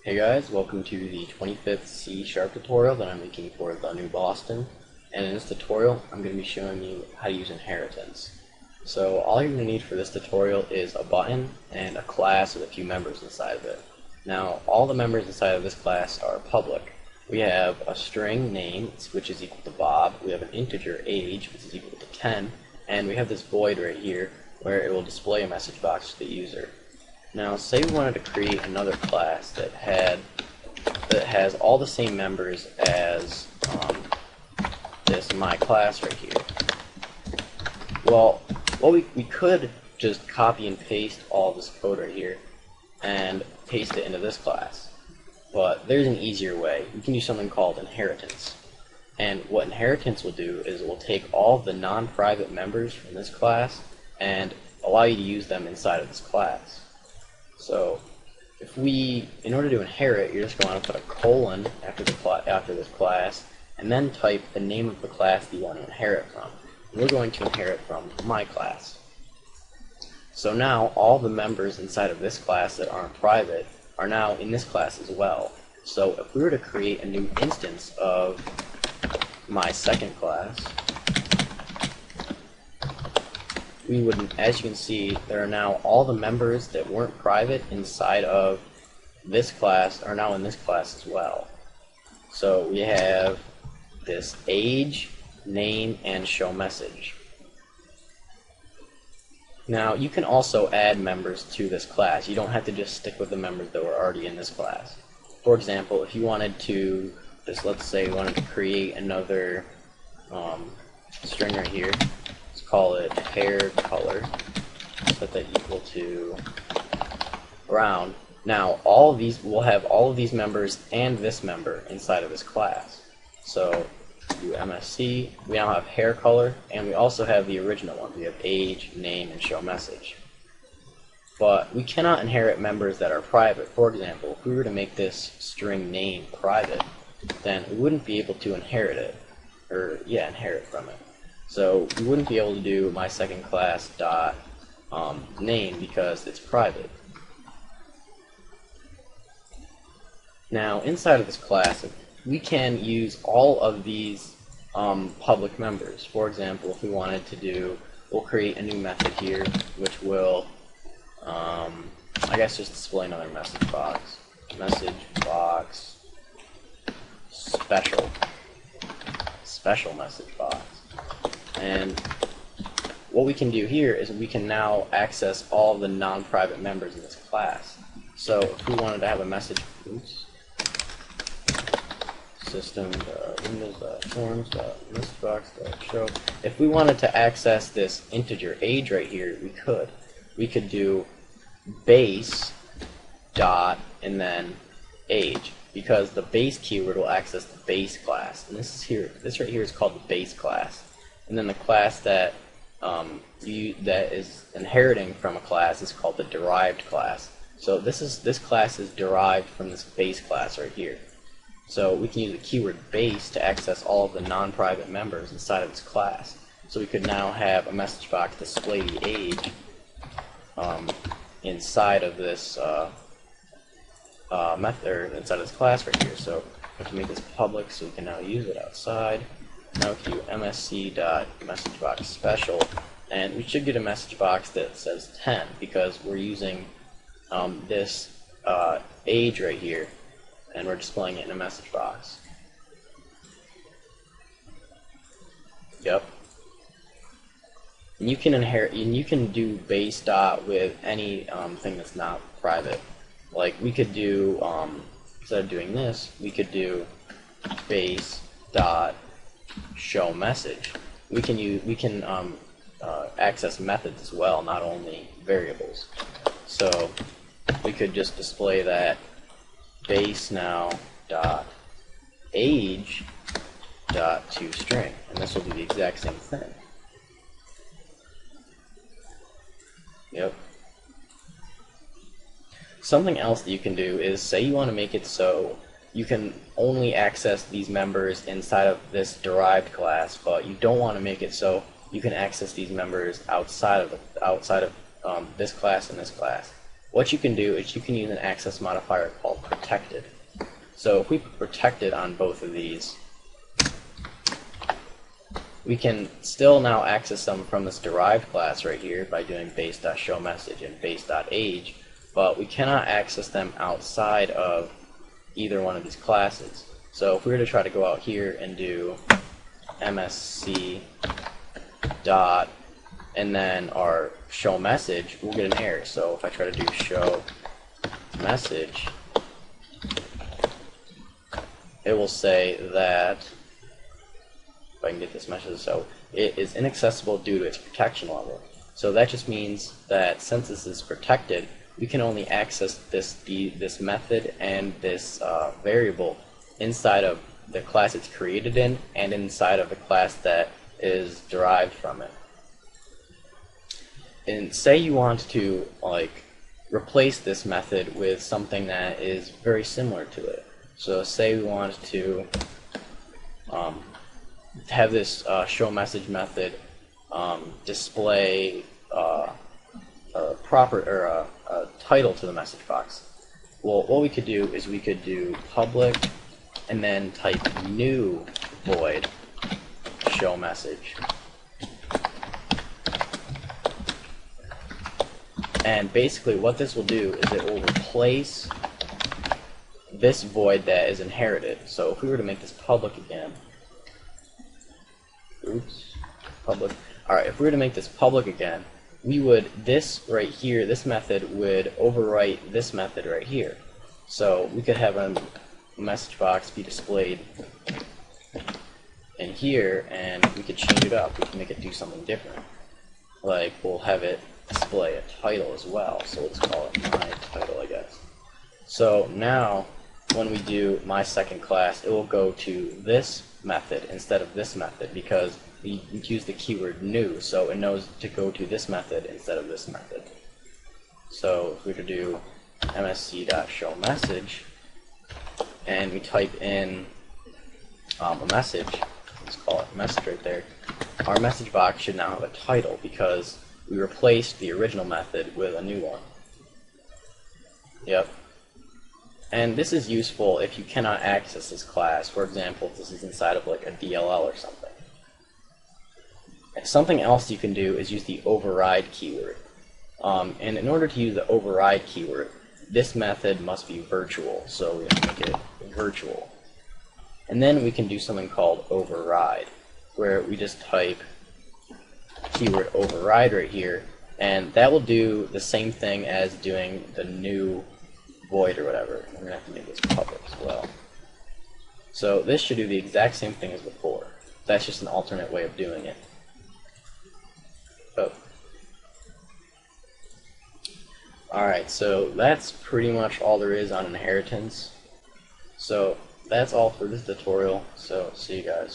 Hey guys, welcome to the 25th C# tutorial that I'm making for the new Boston. And in this tutorial, I'm going to be showing you how to use inheritance. So all you're going to need for this tutorial is a button and a class with a few members inside of it. Now, all the members inside of this class are public. We have a string name, which is equal to Bob. We have an integer age, which is equal to 10. And we have this void right here, where it will display a message box to the user. Now, say we wanted to create another class that has all the same members as this my class right here. Well, we could just copy and paste all this code right here and paste it into this class. But there's an easier way. We can do something called inheritance. And what inheritance will do is it will take all the non-private members from this class and allow you to use them inside of this class. So, in order to inherit, you're just going to put a colon after this class, and then type the name of the class that you want to inherit from. And we're going to inherit from my class. So now all the members inside of this class that aren't private are now in this class as well. So if we were to create a new instance of my second class, we would, as you can see, there are now all the members that weren't private inside of this class are now in this class as well. So we have this age, name, and show message. Now you can also add members to this class. You don't have to just stick with the members that were already in this class. For example, if you wanted to, let's say you wanted to create another string right here. Call it hair color, set that equal to brown. Now we'll have all of these members and this member inside of this class. So do MSC, we now have hair color, and we also have the original one. We have age, name, and show message. But we cannot inherit members that are private. For example, if we were to make this string name private, then we wouldn't be able to inherit it, inherit from it. So we wouldn't be able to do my second class dot name because it's private. Now inside of this class, we can use all of these public members. For example, if we wanted to do, we'll create a new method here, which will, I guess, just display another message box. Message box special message box. And what we can do here is we can now access all the non-private members in this class. So if we wanted to have a message, system windows.forms.messagebox.show. If we wanted to access this integer age right here, we could do base dot and then age, because the base keyword will access the base class. And this right here is called the base class. And then the class that that is inheriting from a class is called the derived class. So this class is derived from this base class right here. So we can use the keyword base to access all of the non-private members inside of this class. So we could now have a message box display the age inside of this method, or inside of this class right here. So we have to make this public so we can now use it outside. Now we can do msc.messagebox.special, and we should get a message box that says 10 because we're using this age right here, and we're displaying it in a message box. Yep. And you can inherit, and you can do base dot with any thing that's not private. Like we could do, instead of doing this, we could do base dot show message. We can access methods as well, not only variables. So we could just display that base now dot age dot toString, and this will do the exact same thing. Yep. Something else that you can do is, say you want to make it so you can only access these members inside of this derived class, but you don't want to make it so you can access these members outside of this class and this class. What you can do is you can use an access modifier called protect. protected. So if we put protected on both of these, we can still now access them from this derived class right here by doing base.showMessage and base.age, but we cannot access them outside of either one of these classes. So if we were to try to go out here and do MSC dot and then our show message, we'll get an error. So if I try to do show message, it will say that, if I can get this message, so it is inaccessible due to its protection level. So that just means that since this is protected, we can only access this method and this variable inside of the class it's created in and inside of the class that is derived from it. And say you want to replace this method with something that is very similar to it. So say we want to have this show message method display a title to the message box. Well, what we could do is we could do public and then type new void show message. And basically what this will do is it will replace this void that is inherited. So if we were to make this public again, public. Alright, if we were to make this public again, we would, this right here, this method would overwrite this method right here. So we could have a message box be displayed in here, and we could change it up. We can make it do something different. Like, we'll have it display a title as well, so we'll just call it my title, I guess. So now, when we do my second class, it will go to this method instead of this method because we use the keyword new, so it knows to go to this method instead of this method. So if we were to do msc.showMessage and we type in a message, let's call it message right there, our message box should now have a title because we replaced the original method with a new one. Yep. And this is useful if you cannot access this class. For example, if this is inside of like a DLL or something. And something else you can do is use the override keyword. And in order to use the override keyword, this method must be virtual. So we have to make it virtual. And then we can do something called override, where we just type keyword override right here, and that will do the same thing as doing the new void or whatever. We're going to have to make this public as well. So this should do the exact same thing as before. That's just an alternate way of doing it. Oh. Alright, so that's pretty much all there is on inheritance. So that's all for this tutorial, so see you guys.